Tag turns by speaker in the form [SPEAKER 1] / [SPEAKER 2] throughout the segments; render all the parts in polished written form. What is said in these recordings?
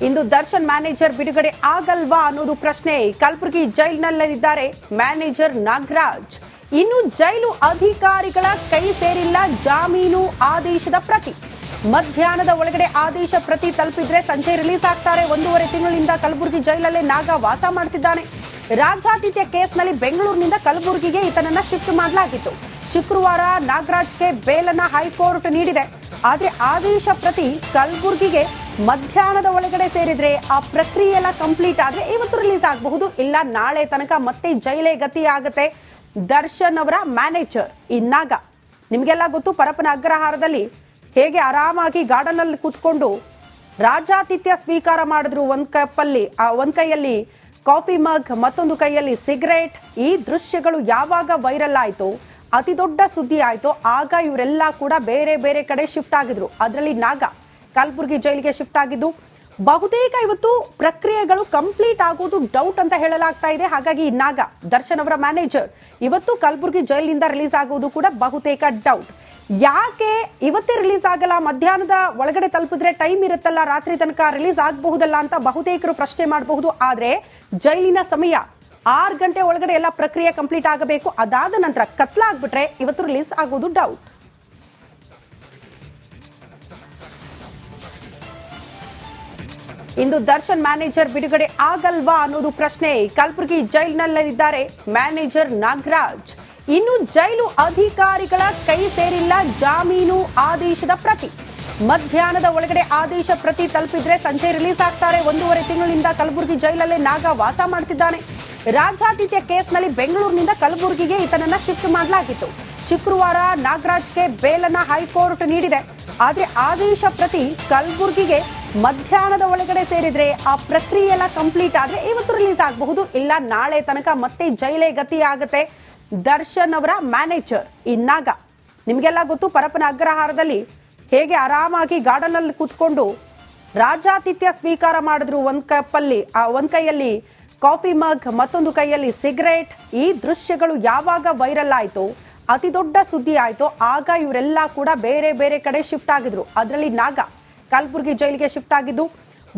[SPEAKER 1] ಇಂದು Darshan manager ಬಿಡುಗಡೆ ಆಗಲ್ವಾ ಅನ್ನೋದು ಪ್ರಶ್ನೆ. ಕಲಬುರಗಿ ಜೈಲಿನಲ್ಲಿದ್ದಾರೆ ಮ್ಯಾನೇಜರ್ ನಾಗರಾಜ್. ಇನ್ನು ಜೈಲು ಅಧಿಕಾರಿಗಳ ಕೈ ಸೇರಿಲ್ಲ ಜಾಮೀನು ಆದೇಶದ ಪ್ರತಿ. ಮಧ್ಯಾಹ್ನದ ಒಳಗಡೆ ಆದೇಶ ಪ್ರತಿ ತಲುಪಿದ್ರೆ ಸಂಜೆ ರಿಲೀಸ್ ಆಗ್ತಾರೆ. 1.5 ತಿಂಗಳಿಂದ ಕಲಬುರಗಿ ಜೈಲಲ್ಲೇ ನಾಗ ವಾಸ ಮಾಡ್ತಿದ್ದಾನೆ. ರಾಜ್ಯಾತಿಥ್ಯ ಕೇಸ್ನಲ್ಲಿ ಬೆಂಗಳೂರಿನಿಂದ ಕಲಬುರಗಿಗೆ ಈತನನ್ನ ಶಿಫ್ಟ್ ಮಾಡಲಾಗಿತ್ತು. ಶುಕ್ರವಾರ ನಾಗರಾಜ್ಗೆ ಬೇಲನ್ನ ಹೈಕೋರ್ಟ್ ನೀಡಿದೆ. ಆದ್ರೆ ಆದೇಶ ಪ್ರತಿ ಕಲಬುರಗಿಗೆ ಮಧ್ಯಾಹ್ನದ ಒಳಗಡೆ ಸೇರಿದ್ರೆ ಆ ಪ್ರಕ್ರಿಯೆ ಎಲ್ಲ ಕಂಪ್ಲೀಟ್ ಆದ್ರೆ ಇವತ್ತು ರಿಲೀಸ್ ಆಗಬಹುದು, ಇಲ್ಲ ನಾಳೆ ತನಕ ಮತ್ತೆ ಜೈಲೇ ಗತಿ ಆಗುತ್ತೆ. ದರ್ಶನ್ ಅವರ ಮ್ಯಾನೇಜರ್ ಈ ನಾಗ, ನಿಮ್ಗೆಲ್ಲ ಗೊತ್ತು, ಪರಪ್ಪನ ಅಗ್ರಹಾರದಲ್ಲಿ ಹೇಗೆ ಆರಾಮಾಗಿ ಗಾರ್ಡನ್ ಅಲ್ಲಿ ಕೂತ್ಕೊಂಡು ರಾಜ್ಯಾತಿಥ್ಯ ಸ್ವೀಕಾರ ಮಾಡಿದ್ರು. ಒಂದ್ ಕೈಯಲ್ಲಿ ಕಾಫಿ ಮಗ್, ಮತ್ತೊಂದು ಕೈಯಲ್ಲಿ ಸಿಗರೇಟ್. ಈ ದೃಶ್ಯಗಳು ಯಾವಾಗ ವೈರಲ್ ಆಯ್ತು, ಅತಿ ದೊಡ್ಡ ಸುದ್ದಿ ಆಯ್ತು, ಆಗ ಇವರೆಲ್ಲ ಕೂಡ ಬೇರೆ ಬೇರೆ ಕಡೆ ಶಿಫ್ಟ್ ಆಗಿದ್ರು. ಅದರಲ್ಲಿ ನಾಗ ಕಲಬುರಗಿ ಜೈಲಿಗೆ ಶಿಫ್ಟ್ ಆಗಿದ್ದು. ಬಹುತೇಕ ಇವತ್ತು ಪ್ರಕ್ರಿಯೆಗಳು ಕಂಪ್ಲೀಟ್ ಆಗೋದು ಡೌಟ್ ಅಂತ ಹೇಳಲಾಗ್ತಾ ಇದೆ. ಹಾಗಾಗಿ ನಾಗ, ದರ್ಶನ್ ಅವರ ಮ್ಯಾನೇಜರ್, ಇವತ್ತು ಕಲಬುರಗಿ ಜೈಲಿನಿಂದ ರಿಲೀಸ್ ಆಗೋದು ಕೂಡ ಬಹುತೇಕ ಡೌಟ್. ಯಾಕೆ ಇವತ್ತೇ ರಿಲೀಸ್ ಆಗಲ್ಲ, ಮಧ್ಯಾಹ್ನದ ಒಳಗಡೆ ತಲುಪಿದ್ರೆ ಟೈಮ್ ಇರುತ್ತಲ್ಲ, ರಾತ್ರಿ ತನಕ ರಿಲೀಸ್ ಆಗಬಹುದಲ್ಲ ಅಂತ ಬಹುತೇಕರು ಪ್ರಶ್ನೆ ಮಾಡಬಹುದು. ಆದ್ರೆ ಜೈಲಿನ ಸಮಯ 6 ಗಂಟೆ ಒಳಗಡೆ ಎಲ್ಲ ಪ್ರಕ್ರಿಯೆ ಕಂಪ್ಲೀಟ್ ಆಗಬೇಕು. ಅದಾದ ನಂತರ ಕತ್ಲಾಗ್ಬಿಟ್ರೆ ಇವತ್ತು ರಿಲೀಸ್ ಆಗೋದು ಡೌಟ್. ಇಂದು ದರ್ಶನ್ ಮ್ಯಾನೇಜರ್ ಬಿಡುಗಡೆ ಆಗಲ್ವಾ ಅನ್ನೋದು ಪ್ರಶ್ನೆ. ಕಲಬುರಗಿ ಜೈಲಿನಲ್ಲಿದ್ದಾರೆ ಮ್ಯಾನೇಜರ್ ನಾಗರಾಜ್. ಇನ್ನು ಜೈಲು ಅಧಿಕಾರಿಗಳ ಕೈ ಸೇರಿಲ್ಲ ಜಾಮೀನು ಆದೇಶದ ಪ್ರತಿ. ಮಧ್ಯಾಹ್ನದ ಒಳಗಡೆ ಆದೇಶ ಪ್ರತಿ ತಲುಪಿದ್ರೆ ಸಂಜೆ ರಿಲೀಸ್ ಆಗ್ತಾರೆ. 1.5 ತಿಂಗಳಿಂದ ಕಲಬುರಗಿ ಜೈಲಲ್ಲೇ ನಾಗ ವಾಸ ಮಾಡ್ತಿದ್ದಾನೆ. ರಾಜ್ಯಾತಿಥ್ಯ ಕೇಸ್ನಲ್ಲಿ ಬೆಂಗಳೂರಿನಿಂದ ಕಲಬುರಗಿಗೆ ಈತನನ್ನ ಶಿಫ್ಟ್ ಮಾಡಲಾಗಿತ್ತು. ಶುಕ್ರವಾರ ನಾಗರಾಜ್ಗೆ ಬೇಲನ್ನ ಹೈಕೋರ್ಟ್ ನೀಡಿದೆ. ಆದ್ರೆ ಆದೇಶ ಪ್ರತಿ ಕಲಬುರಗಿಗೆ ಮಧ್ಯಾಹ್ನದ ಒಳಗಡೆ ಸೇರಿದ್ರೆ ಆ ಪ್ರಕ್ರಿಯೆ ಎಲ್ಲ ಕಂಪ್ಲೀಟ್ ಆದ್ರೆ ಇವತ್ತು ರಿಲೀಸ್ ಆಗಬಹುದು, ಇಲ್ಲ ನಾಳೆ ತನಕ ಮತ್ತೆ ಜೈಲೇ ಗತಿ ಆಗುತ್ತೆ. ದರ್ಶನ್ ಅವರ ಮ್ಯಾನೇಜರ್ ಈ ನಾಗ, ನಿಮ್ಗೆಲ್ಲ ಗೊತ್ತು, ಪರಪ್ಪನ ಅಗ್ರಹಾರದಲ್ಲಿ ಹೇಗೆ ಆರಾಮಾಗಿ ಗಾರ್ಡನ್ ಅಲ್ಲಿ ಕೂತ್ಕೊಂಡು ರಾಜ್ಯಾತಿಥ್ಯ ಸ್ವೀಕಾರ ಮಾಡಿದ್ರು. ಒಂದ್ ಕೈಯಲ್ಲಿ ಕಾಫಿ ಮಗ್, ಮತ್ತೊಂದು ಕೈಯಲ್ಲಿ ಸಿಗರೇಟ್. ಈ ದೃಶ್ಯಗಳು ಯಾವಾಗ ವೈರಲ್ ಆಯ್ತು, ಅತಿ ದೊಡ್ಡ ಸುದ್ದಿ ಆಯ್ತು, ಆಗ ಇವರೆಲ್ಲ ಕೂಡ ಬೇರೆ ಬೇರೆ ಕಡೆ ಶಿಫ್ಟ್ ಆಗಿದ್ರು. ಅದರಲ್ಲಿ ನಾಗ ಕಲಬುರಗಿ ಜೈಲಿಗೆ ಶಿಫ್ಟ್ ಆಗಿದ್ದು.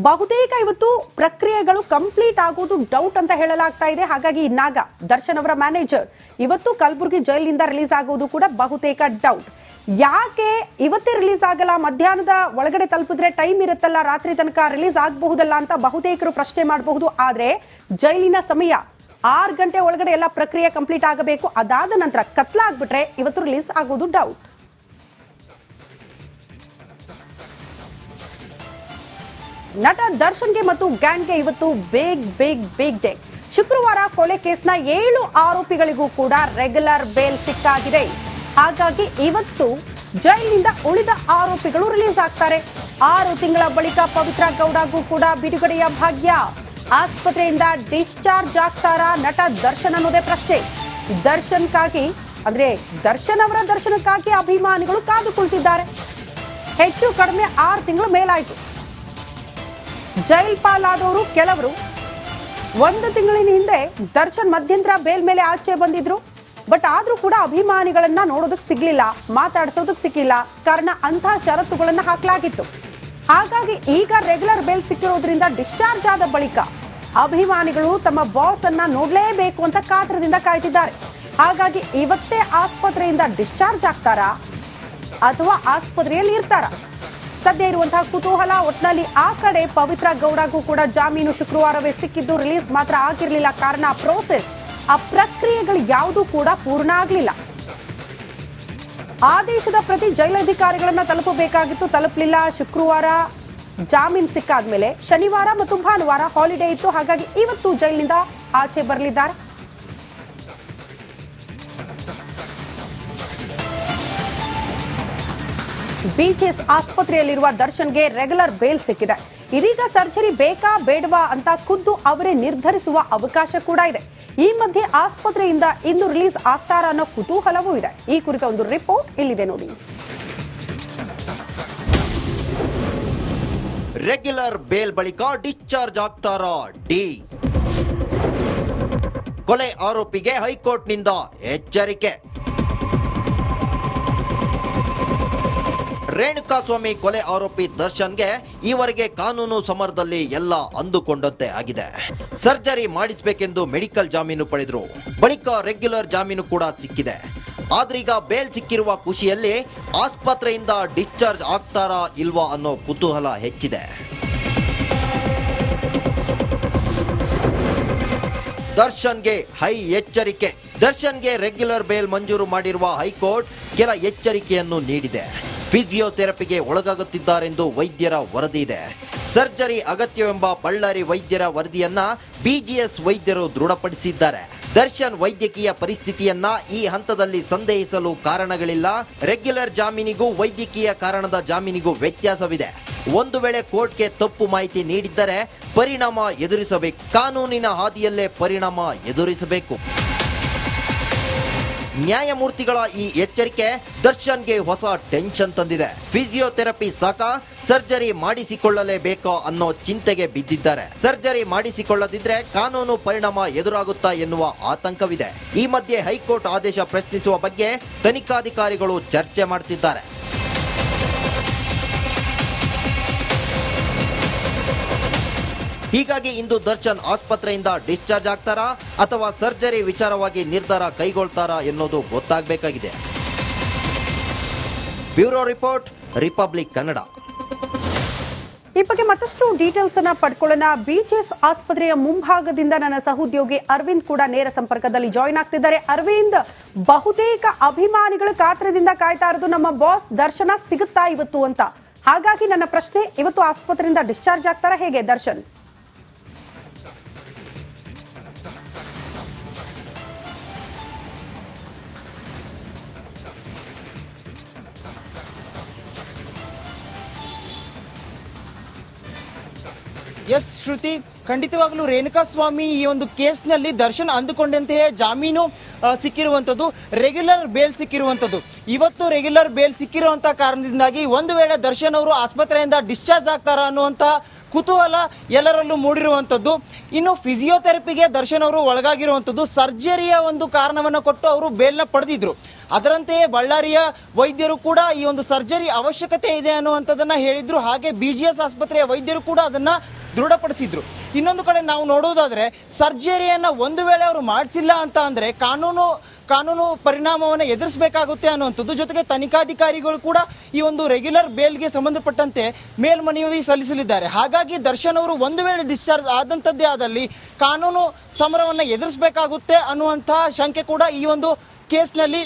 [SPEAKER 1] ಬಹುತೇಕ ಇವತ್ತು ಪ್ರಕ್ರಿಯೆಗಳು ಕಂಪ್ಲೀಟ್ ಆಗೋದು ಡೌಟ್ ಅಂತ ಹೇಳಲಾಗ್ತಾ ಇದೆ. ಹಾಗಾಗಿ ನಾಗ, ದರ್ಶನ್ ಅವರ ಮ್ಯಾನೇಜರ್, ಇವತ್ತು ಕಲಬುರಗಿ ಜೈಲಿನಿಂದ ರಿಲೀಸ್ ಆಗೋದು ಕೂಡ ಬಹುತೇಕ ಡೌಟ್. ಯಾಕೆ ಇವತ್ತೇ ರಿಲೀಸ್ ಆಗಲ್ಲ, ಮಧ್ಯಾಹ್ನದ ಒಳಗಡೆ ತಲುಪಿದ್ರೆ ಟೈಮ್ ಇರುತ್ತಲ್ಲ, ರಾತ್ರಿ ತನಕ ರಿಲೀಸ್ ಆಗಬಹುದಲ್ಲ ಅಂತ ಬಹುತೇಕರು ಪ್ರಶ್ನೆ ಮಾಡಬಹುದು. ಆದ್ರೆ ಜೈಲಿನ ಸಮಯ 6 ಗಂಟೆ ಒಳಗಡೆ ಎಲ್ಲ ಪ್ರಕ್ರಿಯೆ ಕಂಪ್ಲೀಟ್ ಆಗಬೇಕು. ಅದಾದ ನಂತರ ಕತ್ಲಾಗ್ಬಿಟ್ರೆ ಇವತ್ತು ರಿಲೀಸ್ ಆಗೋದು ಡೌಟ್. ನಟ ದರ್ಶನ್ಗೆ ಮತ್ತು ಗ್ಯಾಂಗ್ಗೆ ಇವತ್ತು ಬಿಗ್ ಡೇ. ಶುಕ್ರವಾರ ಕೊಲೆ ಕೇಸ್ನ 7 ಆರೋಪಿಗಳಿಗೂ ಕೂಡ ರೆಗ್ಯುಲರ್ ಬೇಲ್ ಸಿಕ್ಕಾಗಿದೆ. ಹಾಗಾಗಿ ಇವತ್ತು ಜೈಲಿನಿಂದ ಉಳಿದ ಆರೋಪಿಗಳು ರಿಲೀಸ್ ಆಗ್ತಾರೆ. 6 ತಿಂಗಳ ಬಳಿಕ ಪವಿತ್ರ ಗೌಡಗೂ ಕೂಡ ಬಿಡುಗಡೆಯ ಭಾಗ್ಯ. ಆಸ್ಪತ್ರೆಯಿಂದ ಡಿಸ್ಚಾರ್ಜ್ ಆಗ್ತಾರಾ ನಟ ದರ್ಶನ್ ಅನ್ನೋದೇ ಪ್ರಶ್ನೆ. ದರ್ಶನ್ಕಾಗಿ, ಅಂದ್ರೆ ದರ್ಶನ್ ಅವರ ದರ್ಶನಕ್ಕಾಗಿ ಅಭಿಮಾನಿಗಳು ಕಾದು ಕುಳಿತಿದ್ದಾರೆ. ಹೆಚ್ಚು ಕಡಿಮೆ 6 ತಿಂಗಳು ಮೇಲಾಯಿತು. ಜೈಲ್ ಪಾಲಾದವರು ಕೆಲವರು. 1 ತಿಂಗಳಿನ ಹಿಂದೆ ದರ್ಶನ್ ಮಧ್ಯಂತರ ಬೇಲ್ ಮೇಲೆ ಆಚೆ ಬಂದಿದ್ರು. ಬಟ್ ಆದ್ರೂ ಕೂಡ ಅಭಿಮಾನಿಗಳನ್ನ ನೋಡೋದಕ್ಕೆ ಸಿಗ್ಲಿಲ್ಲ, ಮಾತಾಡಿಸೋದಕ್ಕೆ ಸಿಕ್ಕಿಲ್ಲ. ಕಾರಣ ಅಂತ ಷರತ್ತುಗಳನ್ನ ಹಾಕಲಾಗಿತ್ತು. ಹಾಗಾಗಿ ಈಗ ರೆಗ್ಯುಲರ್ ಬೇಲ್ ಸಿಕ್ಕಿರೋದ್ರಿಂದ ಡಿಸ್ಚಾರ್ಜ್ ಆದ ಬಳಿಕ ಅಭಿಮಾನಿಗಳು ತಮ್ಮ ಬಾಸ್ ಅನ್ನ ನೋಡ್ಲೇಬೇಕು ಅಂತ ಕಾತರದಿಂದ ಕಾಯ್ತಿದ್ದಾರೆ. ಹಾಗಾಗಿ ಇವತ್ತೇ ಆಸ್ಪತ್ರೆಯಿಂದ ಡಿಸ್ಚಾರ್ಜ್ ಆಗ್ತಾರಾ ಅಥವಾ ಆಸ್ಪತ್ರೆಯಲ್ಲಿ ಇರ್ತಾರಾ? ಸದ್ಯ ಇರುವಂತಹ ಕುತೂಹಲ. ಒಟ್ನಲ್ಲಿ ಆ ಕಡೆ ಪವಿತ್ರ ಗೌಡಗೂ ಕೂಡ ಜಾಮೀನು ಶುಕ್ರವಾರವೇ ಸಿಕ್ಕಿದ್ದು, ರಿಲೀಸ್ ಮಾತ್ರ ಆಗಿರ್ಲಿಲ್ಲ. ಕಾರಣ ಆ ಪ್ರಕ್ರಿಯೆಗಳು ಯಾವುದೂ ಕೂಡ ಪೂರ್ಣ ಆಗಲಿಲ್ಲ. ಆದೇಶದ ಪ್ರತಿ ಜೈಲಧಿಕಾರಿಗಳನ್ನ ತಲುಪಬೇಕಾಗಿತ್ತು, ತಲುಪಲಿಲ್ಲ. ಶುಕ್ರವಾರ ಜಾಮೀನು ಸಿಕ್ಕಾದ್ಮೇಲೆ ಶನಿವಾರ ಮತ್ತು ಭಾನುವಾರ ಹಾಲಿಡೇ ಇತ್ತು. ಹಾಗಾಗಿ ಇವತ್ತು ಜೈಲಿನಿಂದ ಆಚೆ ಬರಲಿದ್ದಾರೆ. ಬಿಎಚ್ಎಸ್ ಆಸ್ಪತ್ರೆಯಲ್ಲಿರುವ ದರ್ಶನ್ಗೆ ರೆಗ್ಯುಲರ್ ಬೇಲ್ ಸಿಕ್ಕಿದೆ. ಇದೀಗ ಸರ್ಜರಿ ಬೇಕಾ ಬೇಡವಾ ಅಂತ ಖುದ್ದು ಅವರೇ ನಿರ್ಧರಿಸುವ ಅವಕಾಶ ಕೂಡ ಇದೆ. ಈ ಮಧ್ಯೆ ಆಸ್ಪತ್ರೆಯಿಂದ ಇಂದು ರಿಲೀಸ್ ಆಗ್ತಾರಾ ಅನ್ನೋ ಕುತೂಹಲವೂ ಇದೆ. ಈ ಕುರಿತ ಒಂದು ರಿಪೋರ್ಟ್ ಇಲ್ಲಿದೆ ನೋಡಿ.
[SPEAKER 2] ರೆಗ್ಯುಲರ್ ಬೇಲ್ ಬಳಿಕ ಡಿಸ್ಚಾರ್ಜ್ ಆಗ್ತಾರಾ ಡಿ. ಕೊಲೆ ಆರೋಪಿಗೆ ಹೈಕೋರ್ಟ್ನಿಂದ ಎಚ್ಚರಿಕೆ. ರೇಣುಕಾಸ್ವಾಮಿ ಕೊಲೆ ಆರೋಪಿ ದರ್ಶನ್ಗೆ ಈವರೆಗೆ ಕಾನೂನು ಸಮರದಲ್ಲಿ ಎಲ್ಲ ಅಂದುಕೊಂಡಂತೆ ಆಗಿದೆ. ಸರ್ಜರಿ ಮಾಡಿಸಬೇಕೆಂದು ಮೆಡಿಕಲ್ ಜಾಮೀನು ಪಡೆದ್ರು. ಬಳಿಕ ರೆಗ್ಯುಲರ್ ಜಾಮೀನು ಕೂಡ ಸಿಕ್ಕಿದೆ. ಆದ್ರೀಗ ಬೇಲ್ ಸಿಕ್ಕಿರುವ ಖುಷಿಯಲ್ಲಿ ಆಸ್ಪತ್ರೆಯಿಂದ ಡಿಸ್ಚಾರ್ಜ್ ಆಗ್ತಾರಾ ಇಲ್ವಾ ಅನ್ನೋ ಕುತೂಹಲ ಹೆಚ್ಚಿದೆ. ದರ್ಶನ್ಗೆ ಹೈ ಎಚ್ಚರಿಕೆ. ದರ್ಶನ್ಗೆ ರೆಗ್ಯುಲರ್ ಬೇಲ್ ಮಂಜೂರು ಮಾಡಿರುವ ಹೈಕೋರ್ಟ್ ಕೆಲ ಎಚ್ಚರಿಕೆಯನ್ನು ನೀಡಿದೆ. ಫಿಸಿಯೋಥೆರಪಿಗೆ ಒಳಗಾಗುತ್ತಿದ್ದಾರೆಂದು ವೈದ್ಯರ ವರದಿ ಇದೆ. ಸರ್ಜರಿ ಅಗತ್ಯವೆಂಬ ಬಳ್ಳಾರಿ ವೈದ್ಯರ ವರದಿಯನ್ನ ಬಿಜಿಎಸ್ ವೈದ್ಯರು ದೃಢಪಡಿಸಿದ್ದಾರೆ. ದರ್ಶನ್ ವೈದ್ಯಕೀಯ ಪರಿಸ್ಥಿತಿಯನ್ನ ಈ ಹಂತದಲ್ಲಿ ಸಂದೇಹಿಸಲು ಕಾರಣಗಳಿಲ್ಲ. ರೆಗ್ಯುಲರ್ ಜಾಮೀನಿಗೂ ವೈದ್ಯಕೀಯ ಕಾರಣದ ಜಾಮೀನಿಗೂ ವ್ಯತ್ಯಾಸವಿದೆ. ಒಂದು ವೇಳೆ ಕೋರ್ಟ್ಗೆ ತಪ್ಪು ಮಾಹಿತಿ ನೀಡಿದ್ದರೆ ಪರಿಣಾಮ ಎದುರಿಸಬೇಕು. ಕಾನೂನಿನ ಹಾದಿಯಲ್ಲೇ ಪರಿಣಾಮ ಎದುರಿಸಬೇಕು. ನ್ಯಾಯಮೂರ್ತಿಗಳ ಈ ಎಚ್ಚರಿಕೆ ದರ್ಶನ್ಗೆ ಹೊಸ ಟೆನ್ಷನ್ ತಂದಿದೆ. ಫಿಸಿಯೋಥೆರಪಿ ಸಾಕ, ಸರ್ಜರಿ ಮಾಡಿಸಿಕೊಳ್ಳಲೇಬೇಕೋ ಅನ್ನೋ ಚಿಂತೆಗೆ ಬಿದ್ದಿದ್ದಾರೆ. ಸರ್ಜರಿ ಮಾಡಿಸಿಕೊಳ್ಳದಿದ್ರೆ ಕಾನೂನು ಪರಿಣಾಮ ಎದುರಾಗುತ್ತಾ ಎನ್ನುವ ಆತಂಕವಿದೆ. ಈ ಮಧ್ಯೆ ಹೈಕೋರ್ಟ್ ಆದೇಶ ಪ್ರಶ್ನಿಸುವ ಬಗ್ಗೆ ತನಿಖಾಧಿಕಾರಿಗಳು ಚರ್ಚೆ ಮಾಡ್ತಿದ್ದಾರೆ. ಹೀಗಾಗಿ ಇಂದು ದರ್ಶನ್ ಆಸ್ಪತ್ರೆಯಿಂದ ಡಿಸ್ಚಾರ್ಜ್ ಆಗ್ತಾರಾ ಅಥವಾ ಸರ್ಜರಿ ವಿಚಾರವಾಗಿ ನಿರ್ಧಾರ ಕೈಗೊಳ್ತಾರಾ ಎನ್ನುವುದು ಗೊತ್ತಾಗಬೇಕಾಗಿದೆ. Bureau report, Republic Kannada.
[SPEAKER 1] ಈ ಬಗ್ಗೆ ಮತ್ತಷ್ಟು ಡೀಟೇಲ್ಸ್ ಅನ್ನ ಪಡ್ಕೊಳ್ಳೋಣ. ಬಿಜಿಎಸ್ ಆಸ್ಪತ್ರೆಯ ಮುಂಭಾಗದಿಂದ ನನ್ನ ಸಹೋದ್ಯೋಗಿ ಅರವಿಂದ್ ಕೂಡ ನೇರ ಸಂಪರ್ಕದಲ್ಲಿ ಜಾಯಿನ್ ಆಗ್ತಿದ್ದಾರೆ. ಅರವಿಂದ್, ಬಹುತೇಕ ಅಭಿಮಾನಿಗಳು ಕಾತ್ರದಿಂದ ಕಾಯ್ತಾ ಇರೋದು ನಮ್ಮ ಬಾಸ್ ದರ್ಶನ ಸಿಗುತ್ತಾ ಇವತ್ತು ಅಂತ. ಹಾಗಾಗಿ ನನ್ನ ಪ್ರಶ್ನೆ, ಇವತ್ತು ಆಸ್ಪತ್ರೆಯಿಂದ ಡಿಸ್ಚಾರ್ಜ್ ಆಗ್ತಾರಾ ಹೇಗೆ ದರ್ಶನ್?
[SPEAKER 3] ಎಸ್ ಶ್ರುತಿ, ಖಂಡಿತವಾಗ್ಲೂ ರೇಣುಕಾಸ್ವಾಮಿ ಈ ಒಂದು ಕೇಸ್ನಲ್ಲಿ ದರ್ಶನ್ ಅಂದುಕೊಂಡಂತೆಯೇ ಜಾಮೀನು ಸಿಕ್ಕಿರುವಂಥದ್ದು, ರೆಗ್ಯುಲರ್ ಬೇಲ್ ಸಿಕ್ಕಿರುವಂಥದ್ದು. ಇವತ್ತು ರೆಗ್ಯುಲರ್ ಬೇಲ್ ಸಿಕ್ಕಿರುವಂಥ ಕಾರಣದಿಂದಾಗಿ ಒಂದು ವೇಳೆ ದರ್ಶನ್ ಅವರು ಆಸ್ಪತ್ರೆಯಿಂದ ಡಿಸ್ಚಾರ್ಜ್ ಆಗ್ತಾರಾ ಅನ್ನುವಂಥ ಕುತೂಹಲ ಎಲ್ಲರಲ್ಲೂ ಮೂಡಿರುವಂಥದ್ದು. ಇನ್ನು ಫಿಸಿಯೋಥೆರಪಿಗೆ ದರ್ಶನ್ ಅವರು ಒಳಗಾಗಿರುವಂಥದ್ದು, ಸರ್ಜರಿಯ ಒಂದು ಕಾರಣವನ್ನು ಕೊಟ್ಟು ಅವರು ಬೇಲ್ನ ಪಡೆದಿದ್ರು. ಅದರಂತೆಯೇ ಬಳ್ಳಾರಿಯ ವೈದ್ಯರು ಕೂಡ ಈ ಒಂದು ಸರ್ಜರಿ ಅವಶ್ಯಕತೆ ಇದೆ ಅನ್ನುವಂಥದ್ದನ್ನ ಹೇಳಿದ್ರು. ಹಾಗೆ ಬಿಜಿಎಸ್ ಆಸ್ಪತ್ರೆಯ ವೈದ್ಯರು ಕೂಡ ಅದನ್ನ ದೃಢಪಡಿಸಿದ್ರು. ಇನ್ನೊಂದು ಕಡೆ ನಾವು ನೋಡೋದಾದ್ರೆ, ಸರ್ಜರಿಯನ್ನ ಒಂದು ವೇಳೆ ಅವರು ಮಾಡಿಸಿಲ್ಲ ಅಂತ ಅಂದ್ರೆ ಕಾನೂನು ಪರಿಣಾಮವನ್ನು ಎದುರಿಸಬೇಕಾಗುತ್ತೆ ಅನ್ನುವಂಥದ್ದು. ಜೊತೆಗೆ ತನಿಖಾಧಿಕಾರಿಗಳು ಕೂಡ ಈ ಒಂದು ರೆಗ್ಯುಲರ್ ಬೇಲ್ಗೆ ಸಂಬಂಧಪಟ್ಟಂತೆ ಮೇಲ್ಮನವಿ ಸಲ್ಲಿಸಲಿದ್ದಾರೆ. ಹಾಗಾಗಿ ದರ್ಶನ್ ಅವರು ಒಂದು ವೇಳೆ ಡಿಸ್ಚಾರ್ಜ್ ಆದಂಥದ್ದೇ ಆದಲ್ಲಿ ಕಾನೂನು ಸಮರವನ್ನು ಎದುರಿಸಬೇಕಾಗುತ್ತೆ ಅನ್ನುವಂತಹ ಶಂಕೆ ಕೂಡ ಈ ಒಂದು ಕೇಸ್ನಲ್ಲಿ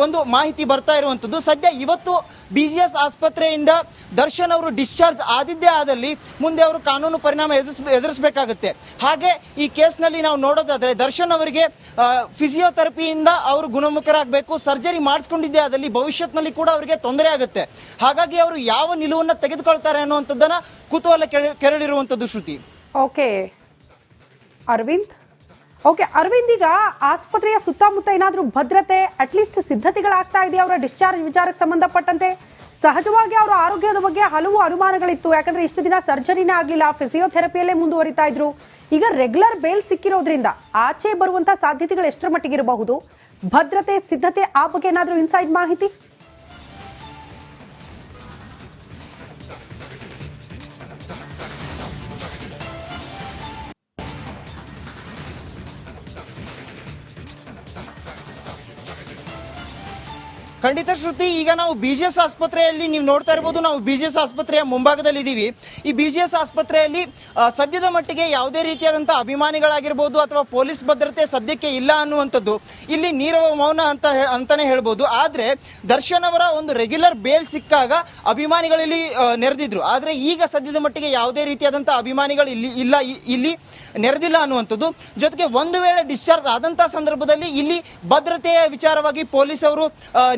[SPEAKER 3] ಒಂದು ಮಾಹಿತಿ ಬರ್ತಾ ಇರುವಂಥದ್ದು. ಸದ್ಯ ಇವತ್ತು ಬಿಜಿಎಸ್ ಆಸ್ಪತ್ರೆಯಿಂದ ದರ್ಶನ್ ಅವರು ಡಿಸ್ಚಾರ್ಜ್ ಆದಿದ್ದೇ ಆದಲ್ಲಿ ಮುಂದೆ ಅವರು ಕಾನೂನು ಪರಿಣಾಮ ಎದುರಿಸಬೇಕಾಗುತ್ತೆ. ಹಾಗೆ ಈ ಕೇಸ್ನಲ್ಲಿ ನಾವು ನೋಡೋದಾದ್ರೆ, ದರ್ಶನ್ ಅವರಿಗೆ ಫಿಸಿಯೋಥೆರಪಿಯಿಂದ ಅವರು ಗುಣಮುಖರಾಗಬೇಕು. ಸರ್ಜರಿ ಮಾಡಿಸ್ಕೊಂಡಿದ್ದೇ ಆದಲ್ಲಿ ಭವಿಷ್ಯತ್ನಲ್ಲಿ ಕೂಡ ಅವರಿಗೆ ತೊಂದರೆ ಆಗುತ್ತೆ. ಹಾಗಾಗಿ ಅವರು ಯಾವ ನಿಲುವನ್ನು ತೆಗೆದುಕೊಳ್ತಾರೆ ಅನ್ನುವಂಥದ್ದನ್ನ ಕುತೂಹಲ ಕೆರಳಿರುವಂಥದ್ದು. ಶ್ರುತಿ.
[SPEAKER 1] ಓಕೆ ಅರವಿಂದ್, ಈಗ ಆಸ್ಪತ್ರೆಯ ಸುತ್ತಮುತ್ತ ಏನಾದ್ರೂ ಭದ್ರತೆ, ಅಟ್ಲೀಸ್ಟ್ ಸಿದ್ಧತೆಗಳಾಗ್ತಾ ಇದೆಯಾ ಅವರ ಡಿಸ್ಚಾರ್ಜ್ ವಿಚಾರಕ್ಕೆ ಸಂಬಂಧಪಟ್ಟಂತೆ? ಸಹಜವಾಗಿ ಅವರ ಆರೋಗ್ಯದ ಬಗ್ಗೆ ಹಲವು ಅನುಮಾನಗಳಿತ್ತು. ಯಾಕಂದ್ರೆ ಇಷ್ಟು ದಿನ ಸರ್ಜರಿನೇ ಆಗ್ಲಿಲ್ಲ, ಫಿಸಿಯೋಥೆರಪಿಯಲ್ಲೇ ಮುಂದುವರಿತಾ ಇದ್ರು. ಈಗ ರೆಗ್ಯುಲರ್ ಬೇಲ್ ಸಿಕ್ಕಿರೋದ್ರಿಂದ ಆಚೆ ಬರುವಂತಹ ಸಾಧ್ಯತೆಗಳು ಎಷ್ಟರ ಮಟ್ಟಿಗೆ ಇರಬಹುದು? ಭದ್ರತೆ, ಸಿದ್ಧತೆ, ಆ ಬಗ್ಗೆ ಏನಾದ್ರೂ ಇನ್ಸೈಡ್ ಮಾಹಿತಿ?
[SPEAKER 3] ಖಂಡಿತ ಶ್ರುತಿ, ಈಗ ನಾವು ಬಿಜಿಎಸ್ ಆಸ್ಪತ್ರೆಯಲ್ಲಿ ನೀವು ನೋಡ್ತಾ ಇರಬಹುದು, ನಾವು ಬಿಜಿಎಸ್ ಆಸ್ಪತ್ರೆಯ ಮುಂಭಾಗದಲ್ಲಿ ಇದ್ದೀವಿ. ಈ ಬಿಜಿಎಸ್ ಆಸ್ಪತ್ರೆಯಲ್ಲಿ ಸದ್ಯದ ಮಟ್ಟಿಗೆ ಯಾವುದೇ ರೀತಿಯಾದಂತಹ ಅಭಿಮಾನಿಗಳಾಗಿರ್ಬೋದು ಅಥವಾ ಪೊಲೀಸ್ ಭದ್ರತೆ ಸದ್ಯಕ್ಕೆ ಇಲ್ಲ ಅನ್ನುವಂಥದ್ದು ಇಲ್ಲಿ ನೀರವ ಮೌನ ಅಂತಾನೆ ಹೇಳ್ಬೋದು. ಆದ್ರೆ ದರ್ಶನ್ ಅವರ ಒಂದು ರೆಗ್ಯುಲರ್ ಬೇಲ್ ಸಿಕ್ಕಾಗ ಅಭಿಮಾನಿಗಳಲ್ಲಿ ನೆರೆದಿದ್ರು. ಆದ್ರೆ ಈಗ ಸದ್ಯದ ಮಟ್ಟಿಗೆ ಯಾವುದೇ ರೀತಿಯಾದಂತಹ ಅಭಿಮಾನಿಗಳು ಇಲ್ಲಿ ನೆರೆದಿಲ್ಲ ಅನ್ನುವಂಥದ್ದು. ಜೊತೆಗೆ ಒಂದು ವೇಳೆ ಡಿಸ್ಚಾರ್ಜ್ ಆದಂತಹ ಸಂದರ್ಭದಲ್ಲಿ ಇಲ್ಲಿ ಭದ್ರತೆಯ ವಿಚಾರವಾಗಿ ಪೊಲೀಸ್ ಅವರು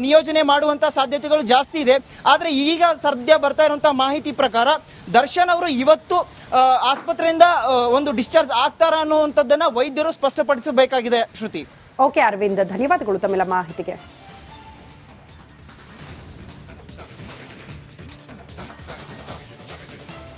[SPEAKER 3] ನಿಯೋಜನೆ ಮಾಡುವಂತಹ ಸಾಧ್ಯತೆಗಳು ಜಾಸ್ತಿ ಇದೆ. ಆದ್ರೆ ಈಗ ಸದ್ಯ ಬರ್ತಾ ಇರುವಂತಹ ಮಾಹಿತಿ ಪ್ರಕಾರ ದರ್ಶನ್ ಅವರು ಇವತ್ತು ಆಸ್ಪತ್ರೆಯಿಂದ ಒಂದು ಡಿಸ್ಚಾರ್ಜ್ ಆಗ್ತಾರಾ ಅನ್ನುವಂಥದ್ದನ್ನ ವೈದ್ಯರು ಸ್ಪಷ್ಟಪಡಿಸಬೇಕಾಗಿದೆ. ಶ್ರುತಿ.
[SPEAKER 1] ಓಕೆ ಅರವಿಂದ್, ಧನ್ಯವಾದಗಳು ತಮ್ಮೆಲ್ಲ ಮಾಹಿತಿಗೆ.